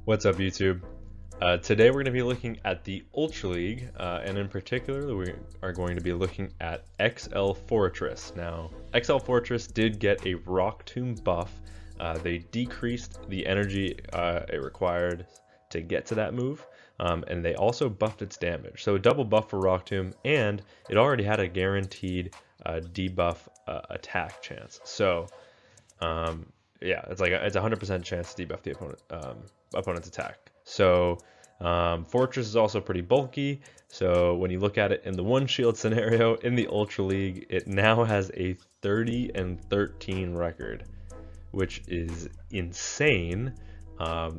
What's up, YouTube? Today we're going to be looking at the Ultra League, and in particular we are going to be looking at XL Forretress. Now, XL Forretress did get a Rock Tomb buff. They decreased the energy it required to get to that move, and they also buffed its damage. So a double buff for Rock Tomb, and it already had a guaranteed debuff attack chance. So yeah, it's a 100% chance to debuff the opponent's attack. So Fortress is also pretty bulky. So when you look at it in the one shield scenario in the Ultra League, it now has a 30-13 record, which is insane.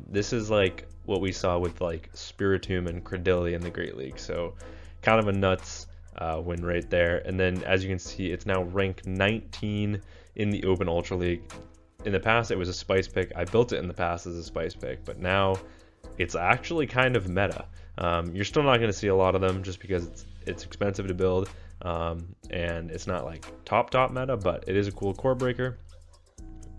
This is like what we saw with like Spiritomb and Cradily in the Great League. So kind of a nuts win right there. And then as you can see, it's now ranked 19 in the Open Ultra League. In the past, it was a spice pick. I built it in the past as a spice pick, but now it's actually kind of meta. You're still not going to see a lot of them just because it's expensive to build, and it's not like top meta, but it is a cool core breaker.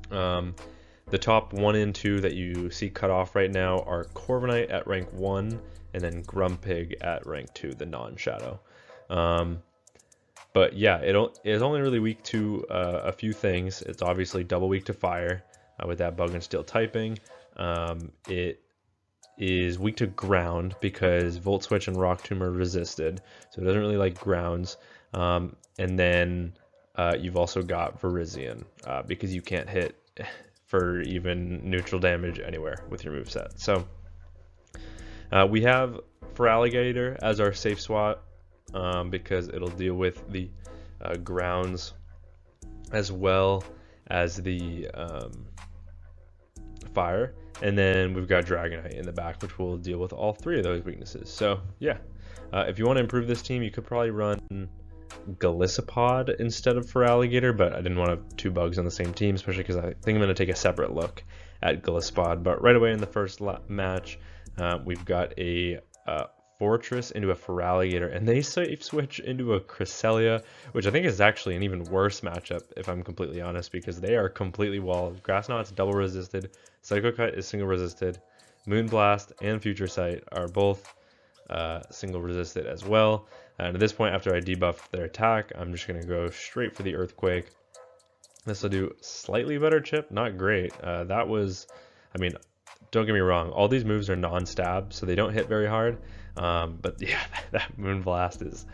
The top 1 and 2 that you see cut off right now are Corviknight at rank 1 and then Grumpig at rank 2, the non-shadow. But yeah, it is only really weak to a few things. It's obviously double weak to fire with that bug and steel typing. It is weak to ground because Volt Switch and Rock Tomb are resisted, so it doesn't really like grounds. And then you've also got Weezing because you can't hit for even neutral damage anywhere with your moveset. So we have Feraligatr as our safe swap. Because it'll deal with the grounds as well as the fire, and then we've got Dragonite in the back, which will deal with all 3 of those weaknesses. So yeah, if you want to improve this team, you could probably run Jellicent instead of Feraligatr, but I didn't want to have 2 bugs on the same team, especially because I think I'm going to take a separate look at Jellicent. But right away in the first match, we've got a Fortress into a Feraligatr, and they safe switch into a Cresselia, which I think is actually an even worse matchup, if I'm completely honest, because they are completely walled. Grass Knot's double resisted, Psycho Cut is single resisted, Moonblast and Future Sight are both single resisted as well. And at this point, after I debuff their attack, I'm just going to go straight for the Earthquake. This will do slightly better chip, not great. That was, I mean, don't get me wrong, all these moves are non-stab, so they don't hit very hard. But yeah, that Moonblast is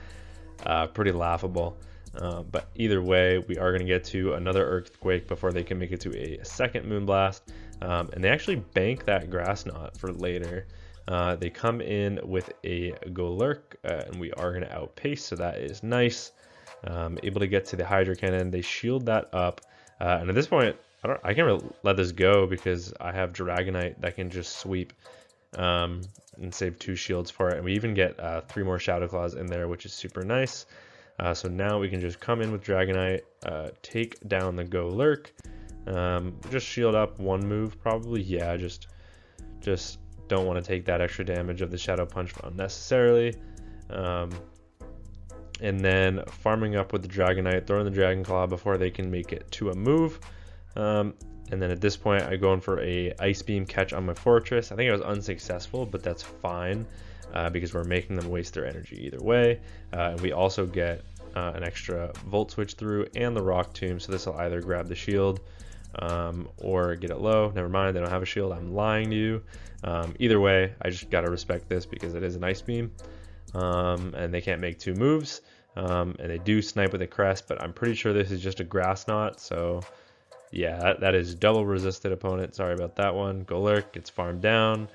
pretty laughable. But either way, we are going to get to another Earthquake before they can make it to a second Moonblast. And they actually bank that Grass Knot for later. They come in with a Golett, and we are going to outpace, so that is nice. Able to get to the Hydro Cannon. They shield that up. And at this point, I can't really let this go because I have Dragonite that can just sweep and save 2 shields for it, and we even get 3 more Shadow Claws in there, which is super nice. So now we can just come in with Dragonite, take down the Golett, just shield up 1 move probably. Yeah, just don't want to take that extra damage of the Shadow Punch unnecessarily. And then farming up with the Dragonite, throwing the Dragon Claw before they can make it to a move. And then at this point, I go in for a Ice Beam catch on my Fortress. I think I was unsuccessful, but that's fine because we're making them waste their energy either way. And we also get an extra Volt Switch through and the Rock Tomb, so this will either grab the shield or get it low. Never mind, they don't have a shield. I'm lying to you. Either way, I just gotta respect this because it is an Ice Beam, and they can't make 2 moves. And they do snipe with a Crest, but I'm pretty sure this is just a Grass Knot, so yeah, that is double resisted opponent. Sorry about that one. Golett gets farmed down,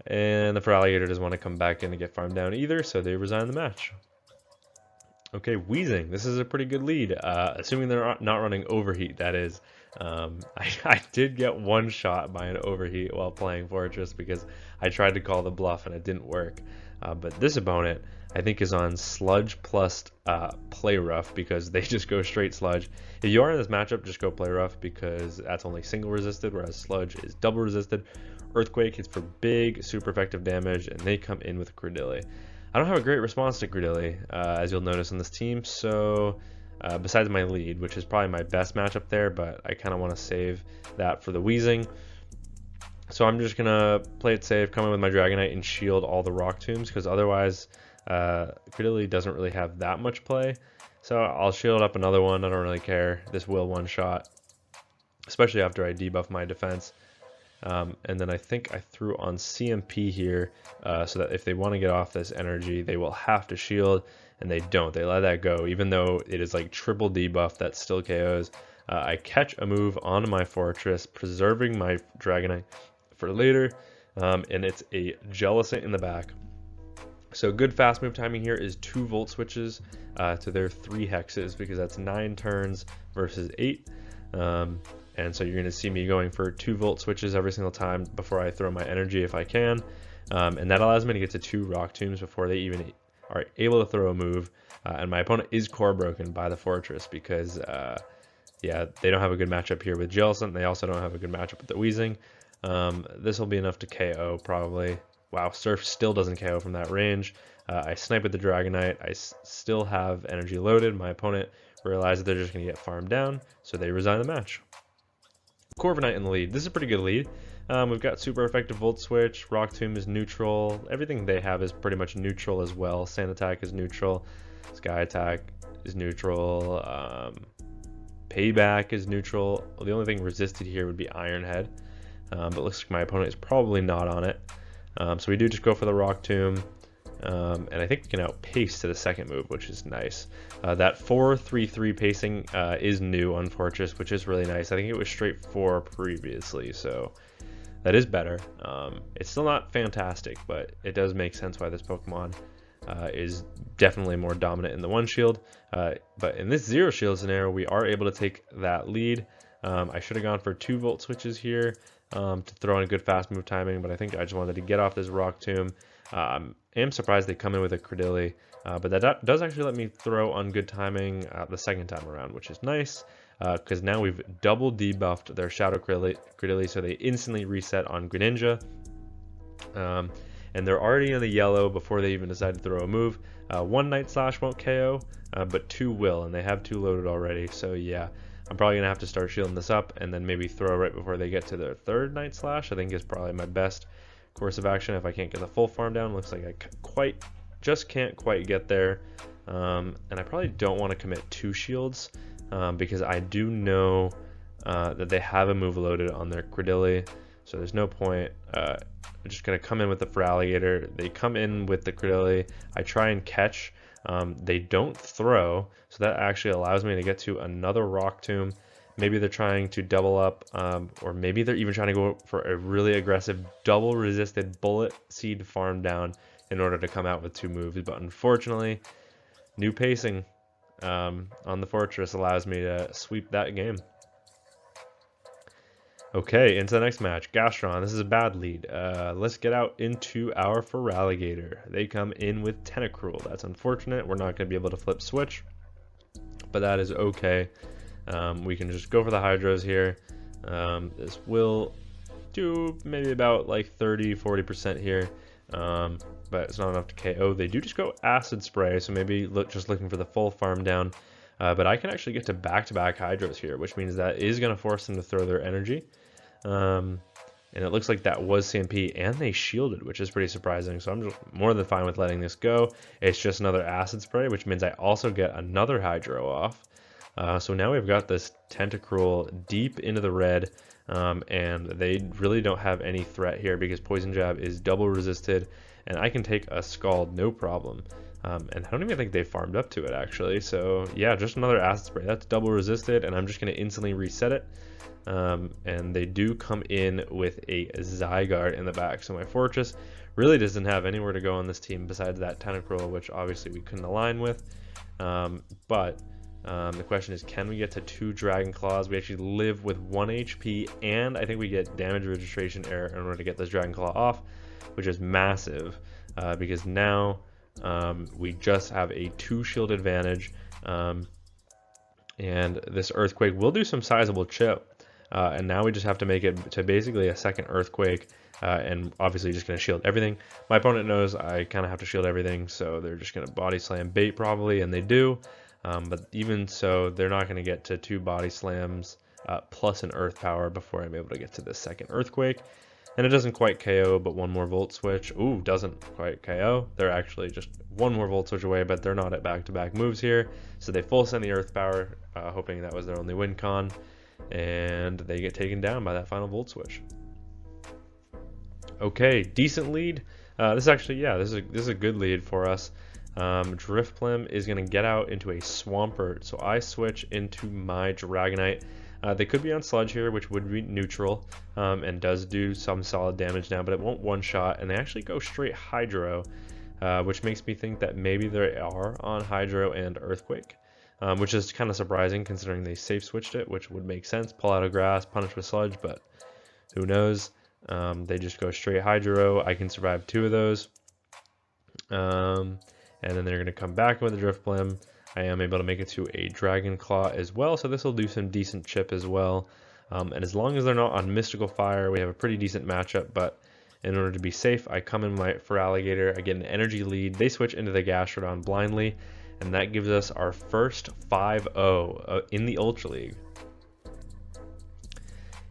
and the Feraligatr doesn't want to come back in and get farmed down either, so they resign the match. Okay, Weezing. This is a pretty good lead, assuming they're not running Overheat, that is. I did get 1 shot by an Overheat while playing Fortress because I tried to call the bluff and it didn't work. But this opponent, I think, is on Sludge plus Play Rough because they just go straight Sludge. If you are in this matchup, just go Play Rough because that's only single resisted, whereas Sludge is double resisted. Earthquake hits for big, super effective damage, and they come in with Cradily. I don't have a great response to Cradily, as you'll notice on this team, so besides my lead, which is probably my best matchup there, but I kind of want to save that for the Weezing. So I'm just gonna play it safe, come in with my Dragonite and shield all the Rock Tombs, because otherwise Cradily doesn't really have that much play. So I'll shield up another one, I don't really care. This will one-shot, especially after I debuff my defense. And then I think I threw on CMP here, so that if they want to get off this energy, they will have to shield, and they don't. They let that go, even though it is like triple debuff that still KOs. I catch a move onto my Forretress, preserving my Dragonite for later, and it's a Jellicent in the back. So good fast move timing here is 2 Volt Switches to their 3 hexes, because that's 9 turns versus 8. And so you're going to see me going for 2 Volt Switches every single time before I throw my energy if I can. And that allows me to get to 2 Rock Tombs before they even are able to throw a move. And my opponent is core broken by the Forretress, because yeah, they don't have a good matchup here with Jellicent. They also don't have a good matchup with the Weezing. This will be enough to KO probably. Wow, Surf still doesn't KO from that range. I snipe at the Dragonite. I still have energy loaded. My opponent realizes they're just going to get farmed down, so they resign the match. Corviknight in the lead. This is a pretty good lead. We've got super effective Volt Switch, Rock Tomb is neutral, everything they have is pretty much neutral as well. Sand Attack is neutral, Sky Attack is neutral, Payback is neutral. Well, the only thing resisted here would be Iron Head, but looks like my opponent is probably not on it. So we do just go for the Rock Tomb. And I think we can outpace to the second move, which is nice. That 4-3-3 pacing is new on Forretress, which is really nice. I think it was straight 4 previously, so that is better. It's still not fantastic, but it does make sense why this Pokemon is definitely more dominant in the one shield. But in this 0 shield scenario, we are able to take that lead. I should have gone for 2 Volt Switches here to throw in a good fast move timing, but I think I just wanted to get off this Rock Tomb. I am surprised they come in with a Cradily, but that does actually let me throw on good timing the second time around, which is nice, because now we've double debuffed their Shadow Cradily, so they instantly reset on Greninja. And they're already in the yellow before they even decide to throw a move. 1 Night Slash won't KO, but 2 will, and they have 2 loaded already, so yeah. I'm probably going to have to start shielding this up and then maybe throw right before they get to their 3rd Night Slash. I think is probably my best course of action if I can't get the full farm down. Looks like I just can't quite get there. And I probably don't want to commit 2 shields because I do know that they have a move loaded on their Cradily. So there's no point. I'm just going to come in with the Feraligatr. They come in with the Cradily. I try and catch. They don't throw, so that actually allows me to get to another Rock Tomb. Maybe they're trying to double up, or maybe they're even trying to go for a really aggressive double resisted Bullet Seed farm down in order to come out with 2 moves. But unfortunately, new pacing on the Forretress allows me to sweep that game. Okay, into the next match. Gastron, this is a bad lead. Let's get out into our Feraligatr. They come in with Tentacruel. That's unfortunate. We're not going to be able to flip switch, but that is okay. We can just go for the Hydros here. This will do maybe about like 30-40% here, but it's not enough to KO. They do just go Acid Spray, so maybe just looking for the full farm down. But I can actually get to back-to-back Hydros here, which means that is going to force them to throw their energy. And it looks like that was CMP, and they shielded, which is pretty surprising. So I'm just more than fine with letting this go. It's just another Acid Spray, which means I also get another Hydro off. So now we've got this Tentacruel deep into the red, and they really don't have any threat here because Poison Jab is double resisted, and I can take a Scald no problem. And I don't even think they farmed up to it actually. So yeah, just another Acid Spray. That's double resisted, and I'm just going to instantly reset it. And they do come in with a Zygarde in the back. So my Forretress really doesn't have anywhere to go on this team besides that Tentacruel, which obviously we couldn't align with. But the question is, can we get to 2 Dragon Claws? We actually live with 1 HP, and I think we get damage registration error in order to get this Dragon Claw off, which is massive because now we just have a 2 shield advantage, and this Earthquake will do some sizable chip. And now we just have to make it to basically a second Earthquake, and obviously just going to shield everything. My opponent knows I kind of have to shield everything, so they're just going to Body Slam bait probably, and they do. But even so, they're not going to get to 2 Body Slams plus an Earth Power before I'm able to get to the second Earthquake. And it doesn't quite KO, but one more Volt Switch. Ooh, doesn't quite KO. They're actually just one more Volt Switch away, but they're not at back-to-back moves here. So they full send the Earth Power, hoping that was their only win con. And they get taken down by that final Volt Switch. Okay, decent lead. This is actually, yeah, this is a good lead for us. Drifblim is going to get out into a Swampert, so I switch into my Dragonite. They could be on Sludge here, which would be neutral, and does do some solid damage now, but it won't one-shot, and they actually go straight Hydro, which makes me think that maybe they are on Hydro and Earthquake, which is kind of surprising considering they safe switched it, which would make sense. Pull out of Grass, punish with Sludge, but who knows? They just go straight Hydro. I can survive 2 of those. And then they're going to come back with a Drifblim. I am able to make it to a Dragon Claw as well, so this will do some decent chip as well. And as long as they're not on Mystical Fire, we have a pretty decent matchup, but in order to be safe, I come in my Feraligatr, I get an energy lead, they switch into the Gastrodon blindly, and that gives us our first 5-0 in the Ultra League.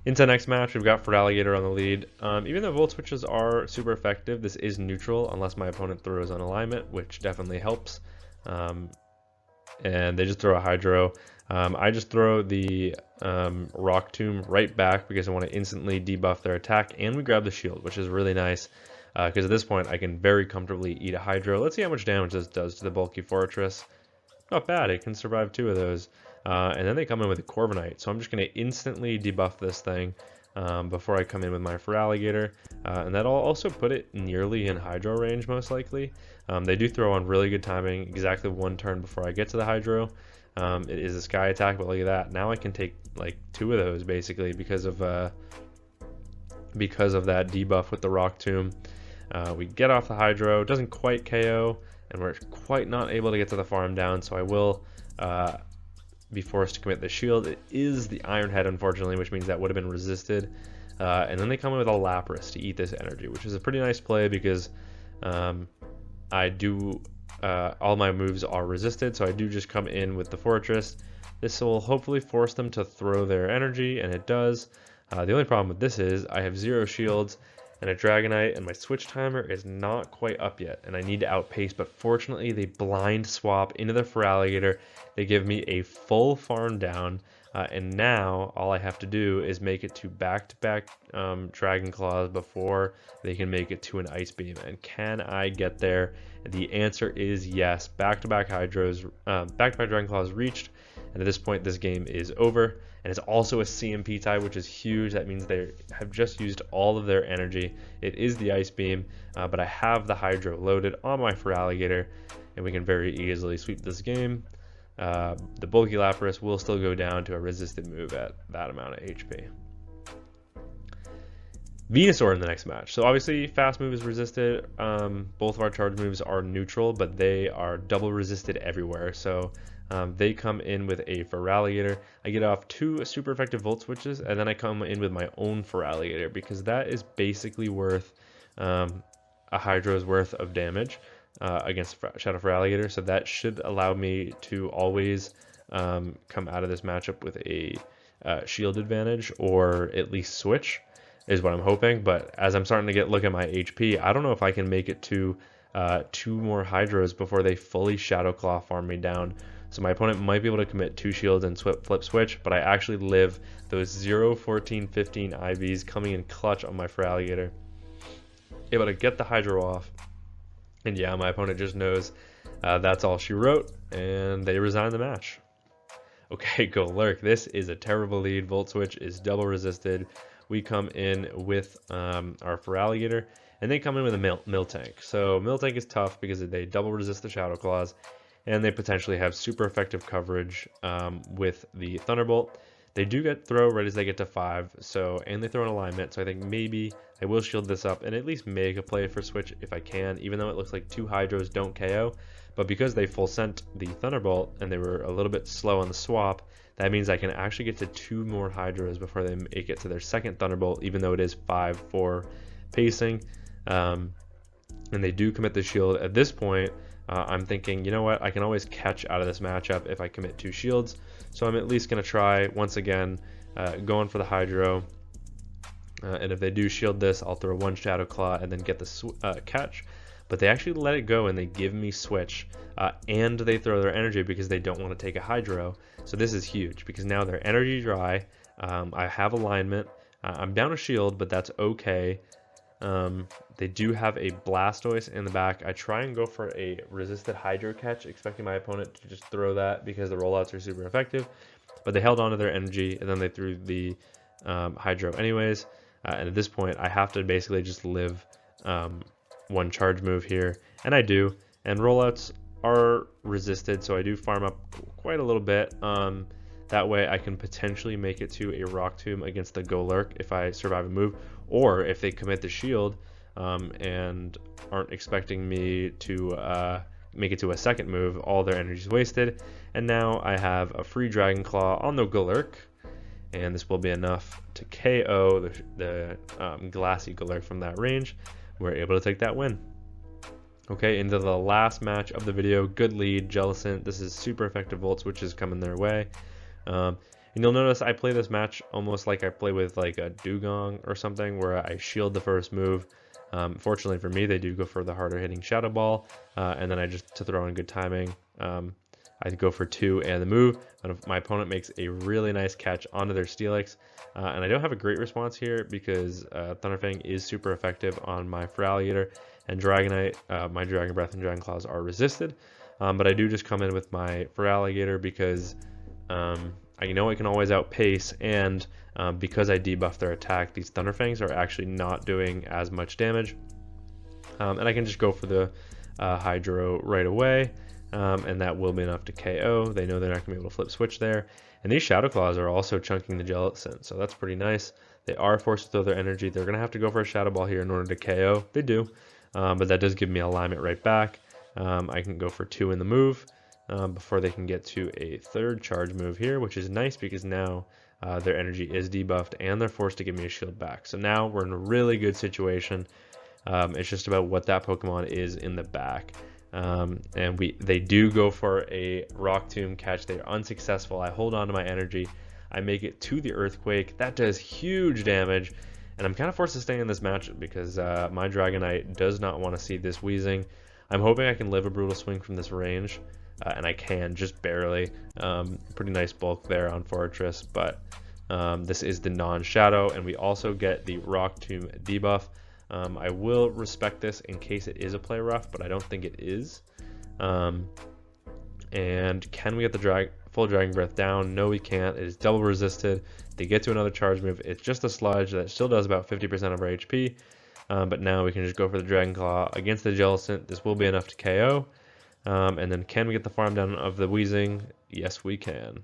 Into the next match, we've got Feraligatr on the lead. Even though Volt Switches are super effective, this is neutral unless my opponent throws on alignment, which definitely helps. And they just throw a Hydro. I just throw the Rock Tomb right back because I want to instantly debuff their attack, and we grab the shield, which is really nice because at this point I can very comfortably eat a Hydro. Let's see how much damage this does to the bulky Forretress. Not bad, it can survive 2 of those. And then they come in with a Corviknight, so I'm just going to instantly debuff this thing before I come in with my Feraligatr, and that'll also put it nearly in Hydro range most likely. They do throw on really good timing, exactly 1 turn before I get to the Hydro. It is a Sky Attack, but look at that. Now I can take like 2 of those basically because of that debuff with the Rock Tomb. We get off the Hydro, doesn't quite KO, and we're quite not able to get to the farm down, so I will be forced to commit the shield. It is the Iron Head, unfortunately, which means that would have been resisted. And then they come in with a Lapras to eat this energy, which is a pretty nice play because I do all my moves are resisted, so I do just come in with the Fortress. This will hopefully force them to throw their energy, and it does. The only problem with this is I have 0 shields and a Dragonite, and my switch timer is not quite up yet, and I need to outpace, but fortunately they blind swap into the Feraligatr. They give me a full farm down, and now all I have to do is make it to back-to-back Dragon Claws before they can make it to an Ice Beam. And can I get there? The answer is yes. Back-to-back Hydros, back-to-back Dragon Claws reached, and at this point this game is over. And it's also a CMP tie, which is huge. That means they have just used all of their energy. It is the Ice Beam, but I have the Hydro loaded on my Feraligatr, and we can very easily sweep this game. The bulky Lapras will still go down to a resisted move at that amount of HP. Venusaur in the next match. So obviously fast move is resisted. Both of our charge moves are neutral, but they are double resisted everywhere. So they come in with a Feraligatr. I get off 2 super effective Volt Switches, and then I come in with my own Feraligatr because that is basically worth a Hydro's worth of damage against Shadow Feraligatr. So that should allow me to always come out of this matchup with a shield advantage, or at least switch, is what I'm hoping. But as I'm starting to look at my HP, I don't know if I can make it to 2 more Hydros before they fully Shadow Claw farm me down. So my opponent might be able to commit 2 shields and flip switch, but I actually live those 0, 14, 15 IVs coming in clutch on my Feraligatr. Able to get the Hydro off. And yeah, my opponent just knows that's all she wrote, and they resign the match. Okay, Golett, this is a terrible lead. Volt Switch is double resisted. We come in with our Feraligatr, and they come in with a Miltank. So Miltank is tough because they double resist the Shadow Claws, and they potentially have super effective coverage with the Thunderbolt. They do get throw right as they get to 5, and they throw an alignment, so I think maybe I will shield this up and at least make a play for switch if I can, even though it looks like 2 Hydros don't KO. But because they full sent the Thunderbolt and they were a little bit slow on the swap, that means I can actually get to 2 more Hydros before they make it to their second Thunderbolt, even though it is 5-4 pacing. And they do commit the shield. At this point, I'm thinking, you know what, I can always catch out of this matchup if I commit 2 shields. So I'm at least going to try, once again, going for the Hydro. And if they do shield this, I'll throw one Shadow Claw and then get the catch. But they actually let it go and they give me switch, and they throw their energy because they don't want to take a Hydro. So this is huge because now they're energy dry. I have alignment. I'm down a shield, but that's okay. They do have a Blastoise in the back. I try and go for a resisted Hydro catch, expecting my opponent to just throw that because the rollouts are super effective. But they held on to their energy and then they threw the Hydro anyways. And at this point, I have to basically just live one charge move here, and I do. And rollouts are resisted, so I do farm up quite a little bit. That way I can potentially make it to a Rock Tomb against the Golett if I survive a move, or if they commit the shield and aren't expecting me to make it to a second move, all their energy is wasted. And now I have a free Dragon Claw on the Golett, and this will be enough to KO the Glassy Golett from that range. We're able to take that win. Okay, into the last match of the video. Good lead, Jellicent. This is super effective Volt Switches coming their way. And you'll notice I play this match almost like I play with like a Dugong or something, where I shield the first move. Fortunately for me, they do go for the harder hitting Shadow Ball, and then I just, to throw in good timing, I go for 2 and the move, and my opponent makes a really nice catch onto their Steelix. And I don't have a great response here because Thunderfang is super effective on my Feraligatr, and Dragonite, my Dragon Breath and Dragon Claws are resisted. But I do just come in with my Feraligatr because I know I can always outpace, and because I debuff their attack, these Thunderfangs are actually not doing as much damage. And I can just go for the Hydro right away. And that will be enough to KO. They know they're not going to be able to flip switch there. And these Shadow Claws are also chunking the Jellicent, so that's pretty nice. They are forced to throw their energy. They're going to have to go for a Shadow Ball here in order to KO. They do, but that does give me alignment right back. I can go for 2 in the move before they can get to a third charge move here, which is nice because now their energy is debuffed and they're forced to give me a shield back. So now we're in a really good situation. It's just about what that Pokemon is in the back. And they do go for a Rock Tomb catch. They are unsuccessful. I hold on to my energy. I make it to the Earthquake. That does huge damage, and I'm kind of forced to stay in this match because my Dragonite does not want to see this Weezing. I'm hoping I can live a Brutal Swing from this range, and I can, just barely. Pretty nice bulk there on Forretress, but this is the non-Shadow, and we also get the Rock Tomb debuff. I will respect this in case it is a play rough, but I don't think it is. And can we get the full Dragon Breath down? No, we can't. It is double resisted. They get to another charge move. It's just a sludge that still does about 50% of our HP. But now we can just go for the Dragon Claw against the Jellicent. This will be enough to KO. And then can we get the farm down of the Weezing? Yes, we can.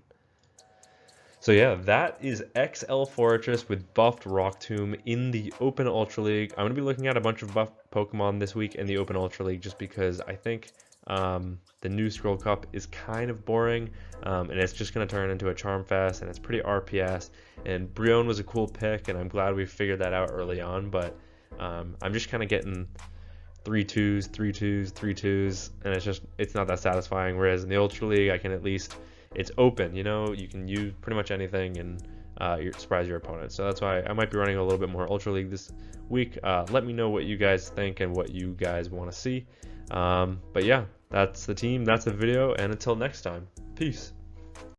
So yeah, that is XL Forretress with buffed Rock Tomb in the Open Ultra League. I'm going to be looking at a bunch of buffed Pokemon this week in the Open Ultra League just because I think the new Scroll Cup is kind of boring, and it's just going to turn into a Charm Fest, and it's pretty RPS. And Brionne was a cool pick, and I'm glad we figured that out early on, but I'm just kind of getting 3-2s, 3-2s, 3-2s, and it's not that satisfying. Whereas in the Ultra League, I can at least, it's open, you know, you can use pretty much anything and surprise your opponent. So that's why I might be running a little bit more Ultra League this week. Let me know what you guys think and what you guys want to see. But yeah, that's the team, that's the video, and until next time, peace.